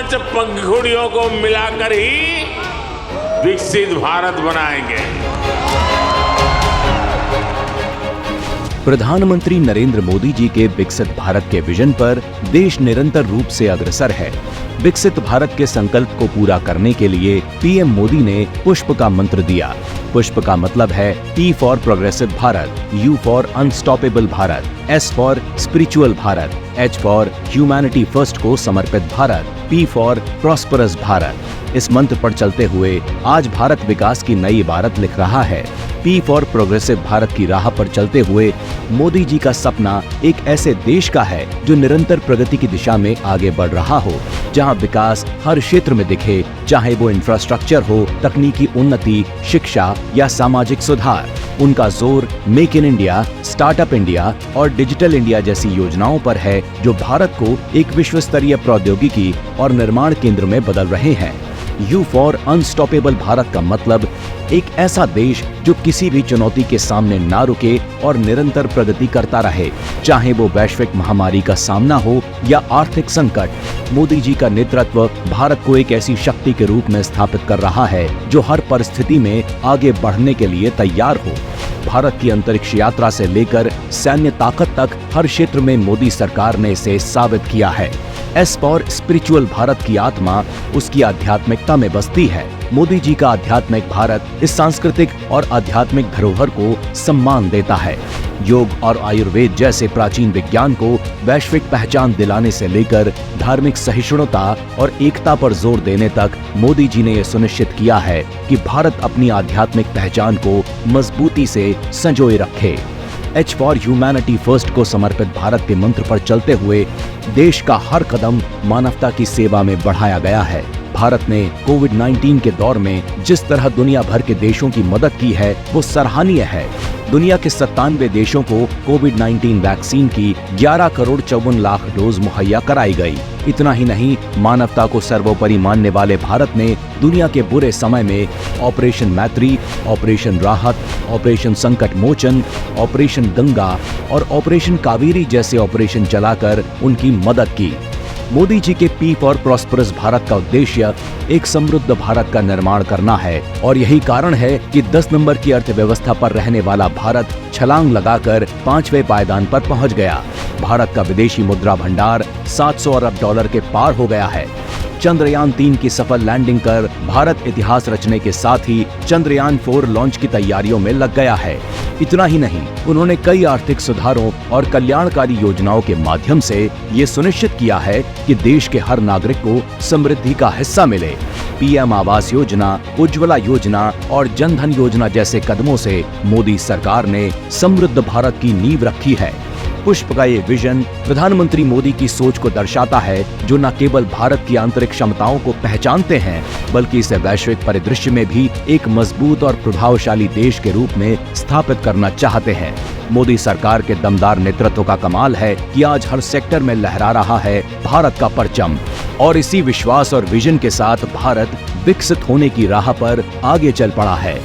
5 पंखुड़ियों को मिलाकर ही विकसित भारत बनाएंगे। प्रधानमंत्री नरेंद्र मोदी जी के विकसित भारत के विजन पर देश निरंतर रूप से अग्रसर है। विकसित भारत के संकल्प को पूरा करने के लिए पीएम मोदी ने पुष्प का मंत्र दिया। पुष्प का मतलब है P for progressive Bharat, U for unstoppable Bharat, S for spiritual Bharat, H for humanity first को समर्पित Bharat, P for prosperous Bharat. इस मंत्र पर चलते हुए आज भारत विकास की नई इबारत लिख रहा है। P फॉर प्रोग्रेसिव भारत की राह पर चलते हुए मोदी जी का सपना एक ऐसे देश का है जो निरंतर प्रगति की दिशा में आगे बढ़ रहा हो, जहां विकास हर क्षेत्र में दिखे, चाहे वो इंफ्रास्ट्रक्चर हो, तकनीकी उन्नति, शिक्षा या सामाजिक सुधार। उनका जोर make in India, startup India और डिजिटल इंडिया जैसी योजनाओं पर है, जो भारत को एक विश्व स्तरीय प्रौद्योगिकी और निर्माण केंद्र में बदल रहे हैं। U फॉर अनस्टॉपेबल भारत का मतलब एक ऐसा देश जो किसी भी चुनौती के सामने ना रुके और निरंतर प्रगति करता रहे, चाहे वो वैश्विक महामारी का सामना हो या आर्थिक संकट। मोदी जी का नेतृत्व भारत को एक ऐसी शक्ति के रूप में स्थापित कर रहा है जो हर परिस्थिति में आगे बढ़ने के लिए तैयार हो। भारत की अंतरिक्ष यात्रा से लेकर सैन्य ताकत तक हर क्षेत्र में मोदी सरकार ने इसे साबित किया है। S फॉर स्पिरिचुअल भारत की आत्मा उसकी आध्यात्मिकता में बसती है। मोदी जी का आध्यात्मिक भारत इस सांस्कृतिक और आध्यात्मिक धरोहर को सम्मान देता है। योग और आयुर्वेद जैसे प्राचीन विज्ञान को वैश्विक पहचान दिलाने से लेकर धार्मिक सहिष्णुता और एकता पर जोर देने तक मोदी जी ने यह सुनिश्चित किया है कि भारत अपनी आध्यात्मिक पहचान को मजबूती से संजोए रखे। H फॉर ह्यूमैनिटी फर्स्ट को समर्पित भारत के मंत्र पर चलते हुए देश का हर कदम मानवता की सेवा में बढ़ाया गया है। भारत ने कोविड-19 के दौर में जिस तरह दुनिया भर के देशों की मदद की है वो सराहनीय है। दुनिया के 97 देशों को कोविड-19 वैक्सीन की 11 करोड़ 54 लाख डोज मुहैया कराई गई। इतना ही नहीं, मानवता को सर्वोपरि मानने वाले भारत ने दुनिया के बुरे समय में ऑपरेशन मैत्री, ऑपरेशन राहत, ऑपरेशन संकट मोचन, ऑपरेशन गंगा और ऑपरेशन कावेरी जैसे ऑपरेशन चलाकर उनकी मदद की। मोदी जी के P फॉर प्रॉस्परस भारत का उद्देश्य एक समृद्ध भारत का निर्माण करना है और यही कारण है कि 10 नंबर की अर्थव्यवस्था पर रहने वाला भारत छलांग लगाकर 5वें पायदान पर पहुंच गया। भारत का विदेशी मुद्रा भंडार 700 अरब डॉलर के पार हो गया है। चंद्रयान 3 की सफल लैंडिंग कर भारत इतिहास रचने के साथ ही चंद्रयान 4 लॉन्च की तैयारियों में लग गया है। इतना ही नहीं, उन्होंने कई आर्थिक सुधारों और कल्याणकारी योजनाओं के माध्यम से ये सुनिश्चित किया है कि देश के हर नागरिक को समृद्धि का हिस्सा मिले। पीएम आवास योजना, उज्ज्वला योजना और जन धन योजना जैसे कदमों से मोदी सरकार ने समृद्ध भारत की नींव रखी है। पुष्प का ये विजन प्रधानमंत्री मोदी की सोच को दर्शाता है, जो न केवल भारत की आंतरिक क्षमताओं को पहचानते हैं, बल्कि इसे वैश्विक परिदृश्य में भी एक मजबूत और प्रभावशाली देश के रूप में स्थापित करना चाहते हैं। मोदी सरकार के दमदार नेतृत्व का कमाल है कि आज हर सेक्टर में लहरा रहा है भारत का परचम, और इसी विश्वास और विजन के साथ भारत विकसित होने की राह पर आगे चल पड़ा है।